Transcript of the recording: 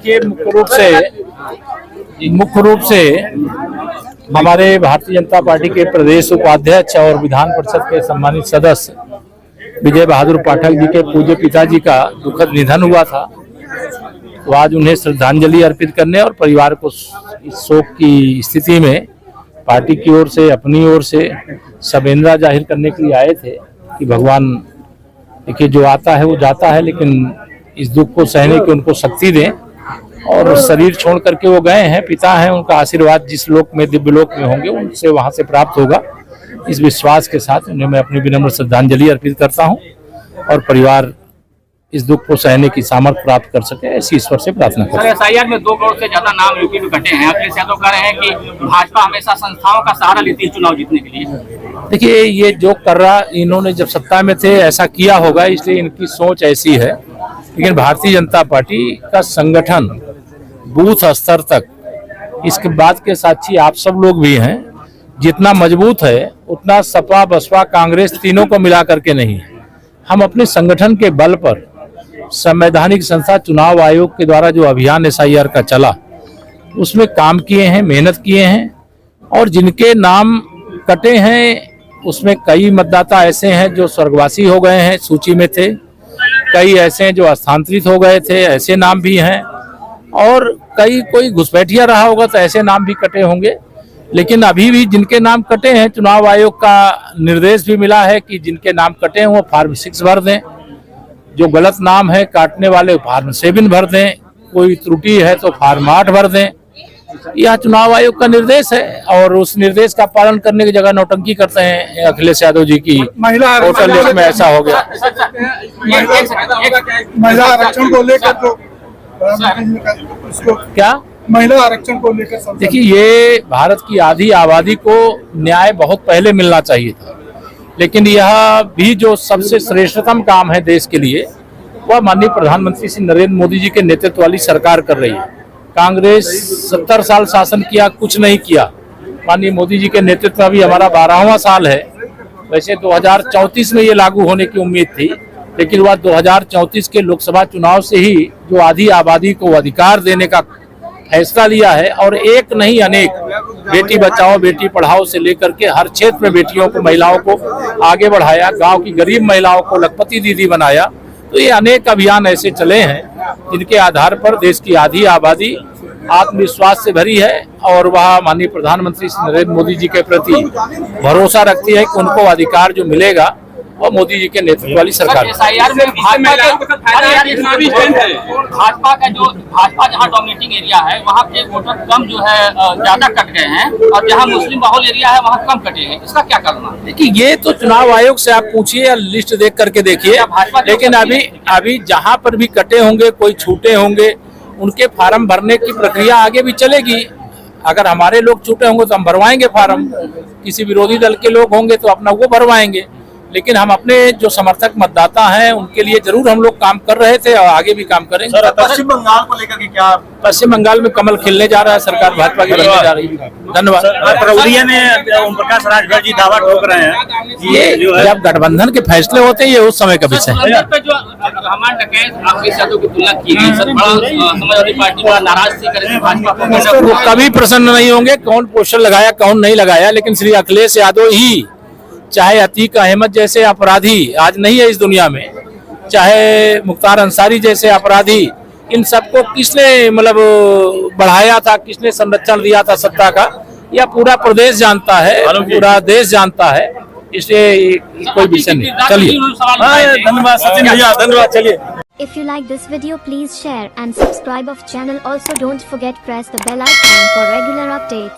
देखिए, मुख्य रूप से हमारे भारतीय जनता पार्टी के प्रदेश उपाध्यक्ष और विधान परिषद के सम्मानित सदस्य विजय बहादुर पाठक जी के पूज्य पिताजी का दुखद निधन हुआ था। तो आज उन्हें श्रद्धांजलि अर्पित करने और परिवार को इस शोक की स्थिति में पार्टी की ओर से, अपनी ओर से संवेदना जाहिर करने के लिए आए थे कि भगवान देखिए, जो आता है वो जाता है, लेकिन इस दुख को सहने की उनको शक्ति दें। और शरीर छोड़ करके वो गए हैं, पिता हैं, उनका आशीर्वाद जिस लोक में, दिव्य लोक में होंगे, उनसे वहां से प्राप्त होगा। इस विश्वास के साथ उन्हें मैं अपनी विनम्र श्रद्धांजलि अर्पित करता हूं और परिवार इस दुख को सहने की सामर्थ्य प्राप्त कर सके, ऐसी ईश्वर से प्रार्थना करता हूं। एसआईआर में 2 करोड़ से ज्यादा नाम यूपी में कटे हैं। अखिलेश यादव कह रहे हैं कि भाजपा हमेशा संस्थाओं का सहारा लेती है चुनाव जीतने के लिए। देखिए, ये जो कर रहा, इन्होंने जब सत्ता में थे ऐसा किया होगा, इसलिए इनकी सोच ऐसी है। लेकिन भारतीय जनता पार्टी का संगठन बूथ स्तर तक, इसके बात के साक्षी आप सब लोग भी हैं, जितना मजबूत है उतना सपा, बसपा, कांग्रेस तीनों को मिला करके नहीं है। हम अपने संगठन के बल पर संवैधानिक संस्था चुनाव आयोग के द्वारा जो अभियान एसआईआर का चला, उसमें काम किए हैं, मेहनत किए हैं। और जिनके नाम कटे हैं उसमें कई मतदाता ऐसे हैं जो स्वर्गवासी हो गए हैं, सूची में थे। कई ऐसे हैं जो स्थानांतरित हो गए थे, ऐसे नाम भी हैं। और कोई घुसपैठिया रहा होगा तो ऐसे नाम भी कटे होंगे। लेकिन अभी भी जिनके नाम कटे हैं, चुनाव आयोग का निर्देश भी मिला है कि जिनके नाम कटे हैं वो फॉर्म 6 भर दें। जो गलत नाम है काटने वाले फॉर्म 7 भर दें। कोई त्रुटि है तो फॉर्म 8 भर दें। यह चुनाव आयोग का निर्देश है और उस निर्देश का पालन करने की जगह नौटंकी करते हैं अखिलेश यादव जी की वोटर लिस्ट में ऐसा हो गया। महिला आरक्षण को लेकर तो क्या महिला आरक्षण को लेकर देखिए, ये भारत की आधी आबादी को न्याय बहुत पहले मिलना चाहिए था। लेकिन यह भी जो सबसे श्रेष्ठतम काम है देश के लिए, वह माननीय प्रधानमंत्री श्री नरेंद्र मोदी जी के नेतृत्व वाली सरकार कर रही है। कांग्रेस 70 साल शासन किया, कुछ नहीं किया। माननीय मोदी जी के नेतृत्व में अभी हमारा 12वां साल है। वैसे 2034 में ये लागू होने की उम्मीद थी, लेकिन वह 2034 के लोकसभा चुनाव से ही जो आधी आबादी को अधिकार देने का फैसला लिया है। और एक नहीं अनेक, बेटी बचाओ बेटी पढ़ाओ से लेकर के हर क्षेत्र में बेटियों को, महिलाओं को आगे बढ़ाया। गांव की गरीब महिलाओं को लखपति दीदी बनाया। तो ये अनेक अभियान ऐसे चले हैं जिनके आधार पर देश की आधी आबादी आत्मविश्वास से भरी है और वह माननीय प्रधानमंत्री नरेंद्र मोदी जी के प्रति भरोसा रखती है कि उनको अधिकार जो मिलेगा वह मोदी जी के नेतृत्व वाली सरकार है। एसआईआर में भाजपा जहाँ डोमिनेटिंग एरिया है वहाँ के वोटर कम जो है ज्यादा कट गए हैं और जहाँ मुस्लिम बहुल एरिया है वहाँ कम कटे हैं। इसका क्या करना? देखिए, ये तो चुनाव आयोग से आप पूछिए या लिस्ट देख करके देखिए। लेकिन अभी जहाँ पर भी कटे होंगे, कोई छूटे होंगे, उनके फार्म भरने की प्रक्रिया आगे भी चलेगी। अगर हमारे लोग छूटे होंगे तो हम भरवाएंगे फार्म, किसी विरोधी दल के लोग होंगे तो अपना वो भरवाएंगे। लेकिन हम अपने जो समर्थक मतदाता हैं उनके लिए जरूर हम लोग काम कर रहे थे और आगे भी काम करेंगे। सर, पश्चिम बंगाल को लेकर के क्या? पश्चिम बंगाल में कमल खिलने जा रहा है, सरकार भाजपा की बनने जा रही है। धन्यवाद। प्रवरिया में ओम प्रकाश राजभर जी दावा ठोक रहे हैं। ये जब गठबंधन के फैसले होते हैं, ये उस समय का विषय है। वो कभी प्रसन्न नहीं होंगे कौन पोस्टर लगाया कौन नहीं लगाया। लेकिन श्री अखिलेश यादव ही, चाहे अतीक अहमद जैसे अपराधी आज नहीं है इस दुनिया में, चाहे मुख्तार अंसारी जैसे अपराधी, इन सबको किसने मतलब बढ़ाया था, किसने संरक्षण दिया था सत्ता का, यह पूरा प्रदेश जानता है, पूरा देश जानता है। इसलिए कोई विषय नहीं। चलिए, धन्यवाद सचिन भैया, धन्यवाद। चलिए। If you like this video, please share and subscribe of channel. Also don't forget press the bell icon for regular updates.